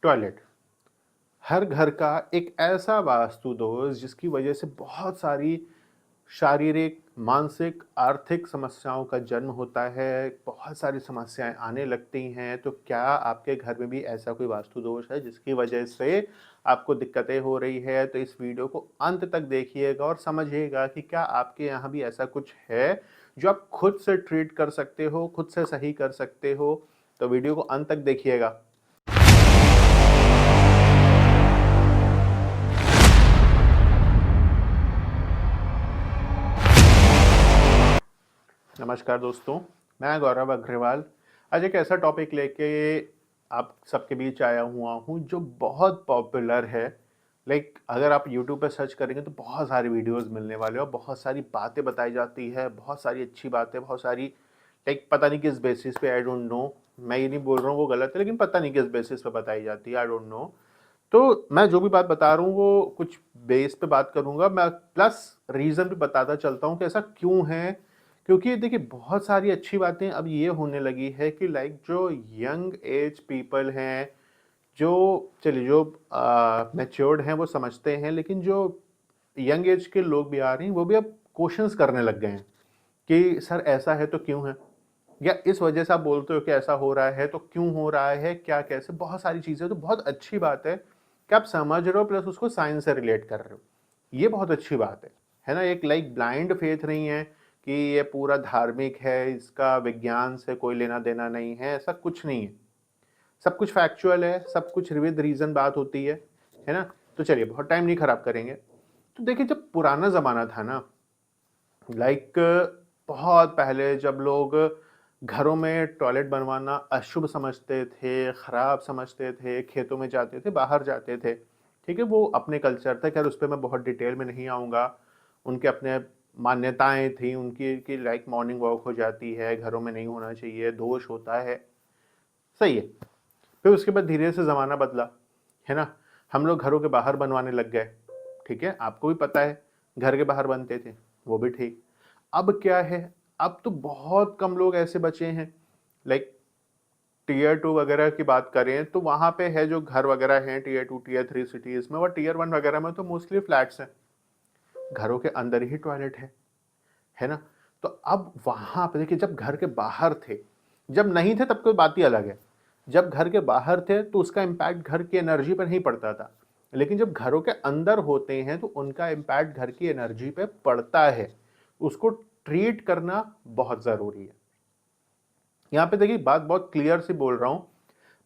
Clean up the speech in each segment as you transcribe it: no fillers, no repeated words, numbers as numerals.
Toilet हर घर का एक ऐसा वास्तु दोष जिसकी वजह से बहुत सारी शारीरिक, मानसिक, आर्थिक समस्याओं का जन्म होता है, बहुत सारी समस्याएँ आने लगती हैं। तो क्या आपके घर में भी ऐसा कोई वास्तु दोष है जिसकी वजह से आपको दिक्कतें हो रही है? तो इस वीडियो को अंत तक देखिएगा और समझिएगा कि क्या आपके यहाँ भी ऐसा कुछ है, जो आप खुद से ट्रीट कर सकते हो, खुद से सही कर सकते हो? तो वीडियो को अंत तक देखिएगा। नमस्कार दोस्तों, मैं गौरव अग्रवाल आज एक ऐसा टॉपिक लेके आप सबके बीच आया हुआ हूँ जो बहुत पॉपुलर है। अगर आप यूट्यूब पे सर्च करेंगे तो बहुत सारी वीडियोस मिलने वाले हैं और बहुत सारी बातें बताई जाती है, बहुत सारी अच्छी बातें, बहुत सारी पता नहीं किस बेसिस पे, आई डोंट नो। मैं ये नहीं बोल रहा हूँ वो गलत है, लेकिन पता नहीं किस बेसिस पे बताई जाती है, आई डोंट नो। तो मैं जो भी बात बता रहा हूँ वो कुछ बेस पे बात करूँगा, मैं प्लस रीज़न भी बताता चलता हूँ कि ऐसा क्यों है। क्योंकि देखिए बहुत सारी अच्छी बातें अब ये होने लगी है कि जो यंग एज पीपल हैं, जो मैच्योर्ड हैं वो समझते हैं, लेकिन जो यंग एज के लोग भी आ रहे हैं वो भी अब क्वेश्चंस करने लग गए हैं कि सर ऐसा है तो क्यों है, या इस वजह से आप बोलते हो कि ऐसा हो रहा है तो क्यों हो रहा है, क्या कैसे, बहुत सारी चीज़ें। तो बहुत अच्छी बात है कि आप समझ रहे हो प्लस उसको साइंस से रिलेट कर रहे हो, ये बहुत अच्छी बात है ना। एक ब्लाइंड फेथ नहीं है कि ये पूरा धार्मिक है, इसका विज्ञान से कोई लेना देना नहीं है, ऐसा कुछ नहीं है। सब कुछ फैक्चुअल है, सब कुछ विद रीजन बात होती है ना। तो चलिए बहुत टाइम नहीं खराब करेंगे। तो देखिए जब पुराना ज़माना था ना, लाइक बहुत पहले जब लोग घरों में टॉयलेट बनवाना अशुभ समझते थे, खराब समझते थे, खेतों में जाते थे, बाहर जाते थे, ठीक है, वो अपने कल्चर था। खैर उस पर मैं बहुत डिटेल में नहीं आऊँगा। उनके अपने मान्यताएं थी उनकी कि मॉर्निंग वॉक हो जाती है, घरों में नहीं होना चाहिए, दोष होता है, सही है। फिर उसके बाद धीरे से ज़माना बदला, है ना। हम लोग घरों के बाहर बनवाने लग गए, ठीक है, आपको भी पता है घर के बाहर बनते थे, वो भी ठीक। अब क्या है, अब तो बहुत कम लोग ऐसे बचे हैं। लाइक टीयर 2 वगैरह की बात करें तो वहाँ पे है जो घर वगैरह हैं टीयर 2 टीयर 3 सिटीज़ में, और टीयर 1 वगैरह में तो मोस्टली फ्लैट्स हैं, घरों के अंदर ही टॉयलेट है ना। तो अब वहाँ पे देखिए जब घर के बाहर थे, जब नहीं थे तब कोई बात ही अलग है। जब घर के बाहर थे तो उसका इम्पैक्ट घर की एनर्जी पर नहीं पड़ता था, लेकिन जब घरों के अंदर होते हैं तो उनका इम्पैक्ट घर की एनर्जी पे पड़ता है। उसको ट्रीट करना बहुत ज़रूरी है। यहाँ पे देखिए बात बहुत क्लियर सी बोल रहा हूँ,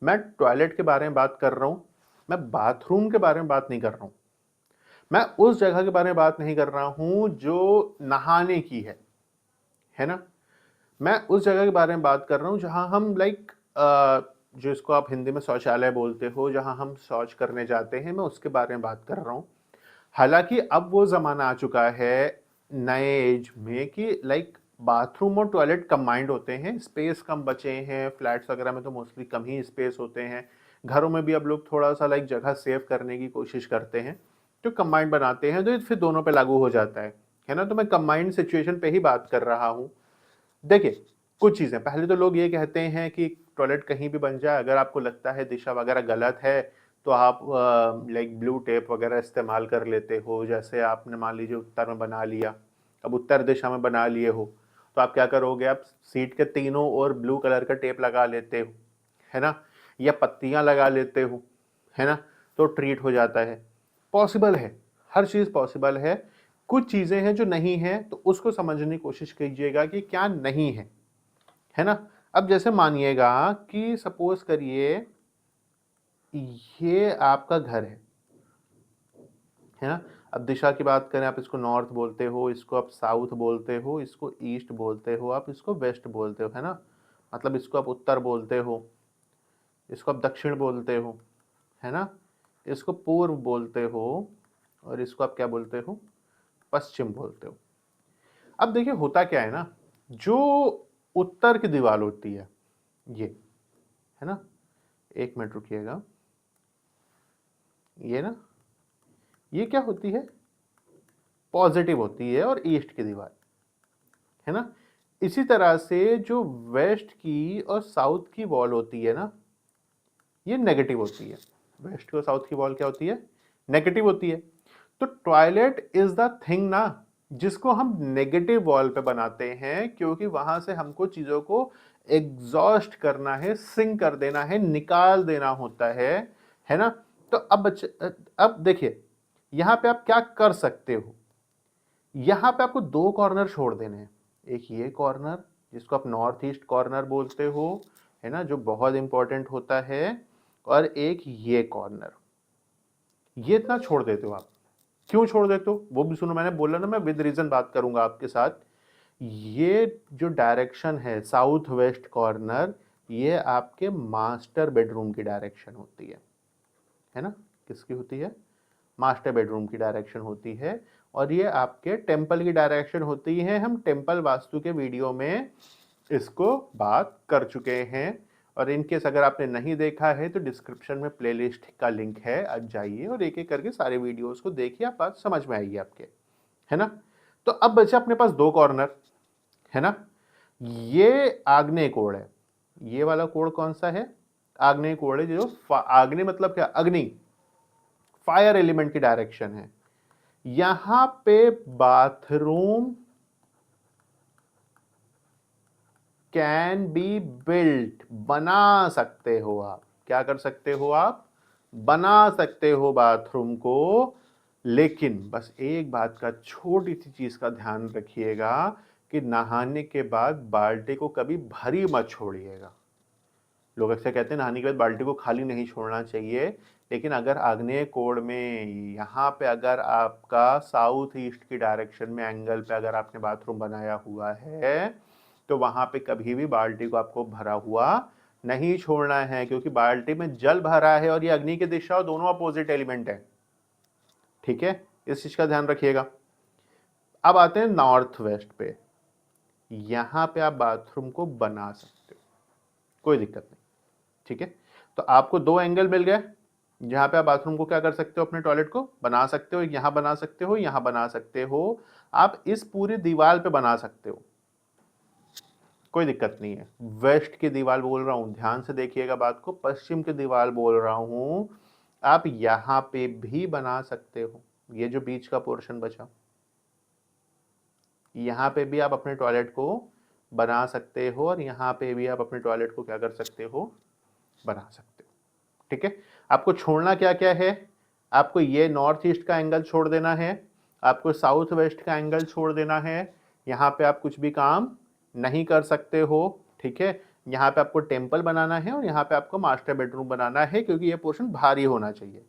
मैं टॉयलेट के बारे में बात कर रहा हूँ, मैं बाथरूम के बारे में बात नहीं कर रहा हूँ। मैं उस जगह के बारे में बात नहीं कर रहा हूँ जो नहाने की है ना। मैं उस जगह के बारे में बात कर रहा हूँ जहाँ हम जो इसको आप हिंदी में शौचालय बोलते हो, जहाँ हम शौच करने जाते हैं, मैं उसके बारे में बात कर रहा हूँ। हालाँकि अब वो ज़माना आ चुका है नए एज में कि बाथरूम और टॉयलेट कंबाइंड होते हैं, स्पेस कम बचे हैं, फ्लैट्स वगैरह में तो मोस्टली कम ही स्पेस होते हैं। घरों में भी अब लोग थोड़ा-सा जगह सेव करने की कोशिश करते हैं, तो कंबाइंड बनाते हैं, तो ये फिर दोनों पे लागू हो जाता है ना? तो मैं कंबाइंड सिचुएशन पे ही बात कर रहा हूँ। देखिए, कुछ चीज़ें, पहले तो लोग ये कहते हैं कि टॉयलेट कहीं भी बन जाए, अगर आपको लगता है दिशा वगैरह गलत है, तो आप ब्लू टेप वगैरह इस्तेमाल कर लेते हो। जैसे आपने मान लीजिए उत्तर में बना लिया, अब उत्तर दिशा में बना लिए हो, तो आप क्या करोगे, आप सीट के तीनों ओर ब्लू कलर का टेप लगा लेते हो, है ना? या पत्तियाँ लगा लेते हो, है ना? तो ट्रीट हो जाता है। पॉसिबल है, हर चीज़ पॉसिबल है। कुछ चीज़ें हैं जो नहीं हैं, तो उसको समझने की कोशिश कीजिएगा कि क्या नहीं है ना? अब जैसे मानिएगा कि सपोज़ करिए ये आपका घर है ना? अब दिशा की बात करें, आप इसको नॉर्थ बोलते हो, इसको आप साउथ बोलते हो, इसको ईस्ट बोलते हो, आप इसको वेस्ट बोलते हो, है ना? मतलब इसको आप उत्तर बोलते हो, इसको आप दक्षिण बोलते हो, है ना? इसको पूर्व बोलते हो और इसको आप क्या बोलते हो? पश्चिम बोलते हो। अब देखिए होता क्या है ना, जो उत्तर की दीवार होती है ये, है ना? 1 मिनट रुकिएगा। ये ना, ये क्या होती है? पॉज़िटिव होती है और ईस्ट की दीवार, है ना? इसी तरह से जो वेस्ट की और साउथ की वॉल होती है ना, ये नेगेटिव होती है। वेस्ट और साउथ की वॉल क्या होती है, नेगेटिव होती है। तो टॉयलेट इज द थिंग ना जिसको हम नेगेटिव वॉल पे बनाते हैं, क्योंकि वहां से हमको चीजों को एग्जॉस्ट करना है, सिंक कर देना है, निकाल देना होता है ना। तो अब अब देखिए यहां पे आप क्या कर सकते हो, यहां पे आपको दो कॉर्नर छोड़ देने हैं। एक ये कॉर्नर जिसको आप नॉर्थ ईस्ट कॉर्नर बोलते हो, है ना, जो बहुत इंपॉर्टेंट होता है, और एक ये कॉर्नर, ये इतना छोड़ देते हो आप। क्यों छोड़ देते हो वो भी सुनो, मैंने बोला ना मैं विद रीजन बात करूंगा आपके साथ। ये जो डायरेक्शन है साउथ वेस्ट कॉर्नर, ये आपके मास्टर बेडरूम की डायरेक्शन होती है ना। किसकी होती है, मास्टर बेडरूम की डायरेक्शन होती है। और ये आपके टेंपल की डायरेक्शन होती है। हम टेंपल वास्तु के वीडियो में इसको बात कर चुके हैं, और इनकेस अगर आपने नहीं देखा है तो डिस्क्रिप्शन में प्लेलिस्ट का लिंक है, आज जाइए और एक एक करके सारे वीडियोस को देखिए, आप बात समझ में आएगी आपके, है ना। तो अब बचे अपने पास दो कॉर्नर, है ना। ये आग्नेय कोण है, ये वाला कोण कौन सा है, आग्नेय कोण है। जो आग्नेय मतलब क्या, अग्नि, फायर एलिमेंट की डायरेक्शन है। यहां पे बाथरूम कैन बी बिल्ट, बना सकते हो आप। क्या कर सकते हो आप, बना सकते हो बाथरूम को। लेकिन बस एक बात का, छोटी सी चीज का ध्यान रखिएगा कि नहाने के बाद बाल्टी को कभी भरी मत छोड़िएगा। लोग अक्सर कहते हैं नहाने के बाद बाल्टी को खाली नहीं छोड़ना चाहिए, लेकिन अगर आग्नेय कोण में यहाँ पे अगर आपका साउथ ईस्ट की डायरेक्शन में एंगल पे अगर आपने बाथरूम बनाया हुआ है, तो वहां पे कभी भी बाल्टी को आपको भरा हुआ नहीं छोड़ना है, क्योंकि बाल्टी में जल भरा है और ये अग्नि की दिशा और दोनों अपोजिट एलिमेंट है। ठीक है, इस चीज का ध्यान रखिएगा। अब आते हैं नॉर्थ वेस्ट पे, यहां पे आप बाथरूम को बना सकते हो, कोई दिक्कत नहीं। ठीक है, तो आपको दो एंगल मिल गए जहां पे आप बाथरूम को क्या कर सकते हो, अपने टॉयलेट को बना सकते हो। यहां बना सकते हो, यहां बना सकते हो, आप इस पूरी दीवार पे बना सकते हो, कोई दिक्कत नहीं है। वेस्ट की दीवार बोल रहा हूं, ध्यान से देखिएगा बात को, पश्चिम की दीवार बोल रहा हूं। आप यहां पे भी बना सकते हो, ये जो बीच का पोर्शन बचा, यहां पे भी आप अपने टॉयलेट को बना सकते हो, और यहां पे भी आप अपने टॉयलेट को क्या कर सकते हो, बना सकते हो। ठीक है, आपको छोड़ना क्या क्या है, आपको ये नॉर्थ ईस्ट का एंगल छोड़ देना है, आपको साउथ वेस्ट का एंगल छोड़ देना है। यहाँ पे आप कुछ भी काम नहीं कर सकते हो। ठीक है, यहाँ पे आपको टेम्पल बनाना है और यहाँ पे आपको मास्टर बेडरूम बनाना है, क्योंकि ये पोर्शन भारी होना चाहिए।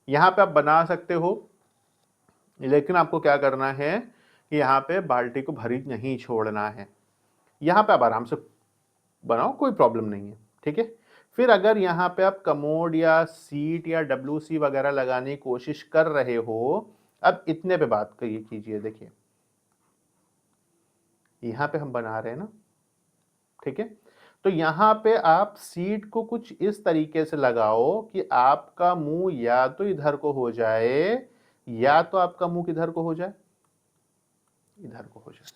यहाँ पे आप बना सकते हो, लेकिन आपको क्या करना है कि यहाँ पे बाल्टी को भरी नहीं छोड़ना है। यहाँ पे आप आराम से बनाओ, कोई प्रॉब्लम नहीं है। ठीक है, फिर अगर यहाँ पे आप कमोड या सीट या WC वगैरह लगाने की कोशिश कर रहे हो, अब इतने पे बात करिए कीजिए। देखिए यहाँ पे हम बना रहे हैं ना, ठीक है, तो यहाँ पे आप सीट को कुछ इस तरीके से लगाओ कि आपका मुंह या तो इधर को हो जाए, या तो आपका मुंह किधर को हो जाए, इधर को हो जाए।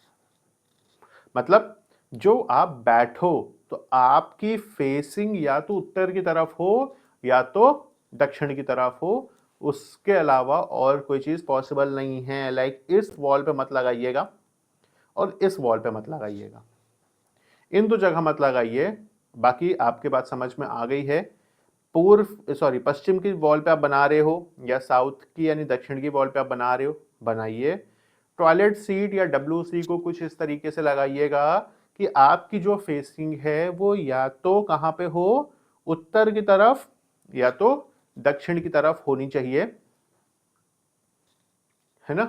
मतलब जो आप बैठो तो आपकी फेसिंग या तो उत्तर की तरफ हो या तो दक्षिण की तरफ हो, उसके अलावा और कोई चीज पॉसिबल नहीं है। लाइक इस वॉल पे मत लगाइएगा और इस वॉल पे मत लगाइएगा, इन दो जगह मत लगाइए। बाकी आपके बात समझ में आ गई है। पश्चिम की वॉल पे आप बना रहे हो या साउथ की यानी दक्षिण की वॉल पे आप बना रहे हो, बनाइए। टॉयलेट सीट या WC को कुछ इस तरीके से लगाइएगा कि आपकी जो फेसिंग है वो या तो कहां पे हो, उत्तर की तरफ या तो दक्षिण की तरफ होनी चाहिए, है ना।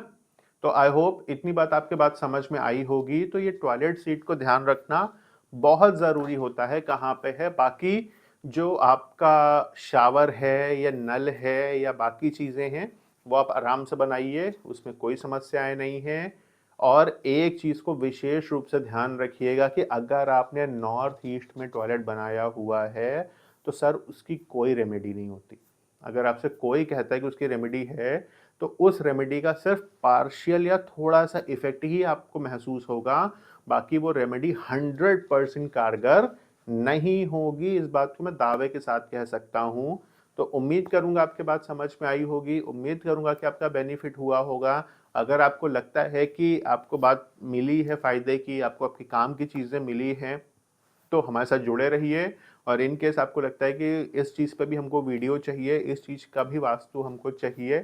तो आई होप इतनी बात आपके बात समझ में आई होगी। तो ये टॉयलेट सीट को ध्यान रखना बहुत जरूरी होता है, कहाँ पे है। बाकी जो आपका शावर है या नल है या बाकी चीजें हैं वो आप आराम से बनाइए, उसमें कोई समस्याएं नहीं है। और एक चीज को विशेष रूप से ध्यान रखिएगा कि अगर आपने नॉर्थ ईस्ट में टॉयलेट बनाया हुआ है तो सर उसकी कोई रेमेडी नहीं होती। अगर आपसे कोई कहता है कि उसकी रेमेडी है, तो उस रेमेडी का सिर्फ पार्शियल या थोड़ा सा इफेक्ट ही आपको महसूस होगा, बाकी वो रेमेडी 100% कारगर नहीं होगी। इस बात को मैं दावे के साथ कह सकता हूं। तो उम्मीद करूँगा आपकी बात समझ में आई होगी, उम्मीद करूँगा कि आपका बेनिफिट हुआ होगा। अगर आपको लगता है कि आपको बात मिली है फ़ायदे की, आपको आपके काम की चीज़ें मिली हैं, तो हमारे साथ जुड़े रहिए। और इन केस आपको लगता है कि इस चीज़ पे भी हमको वीडियो चाहिए, इस चीज़ का भी वास्तु हमको चाहिए,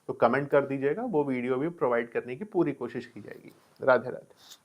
तो कमेंट कर दीजिएगा, वो वीडियो भी प्रोवाइड करने की पूरी कोशिश की जाएगी। राधे राधे।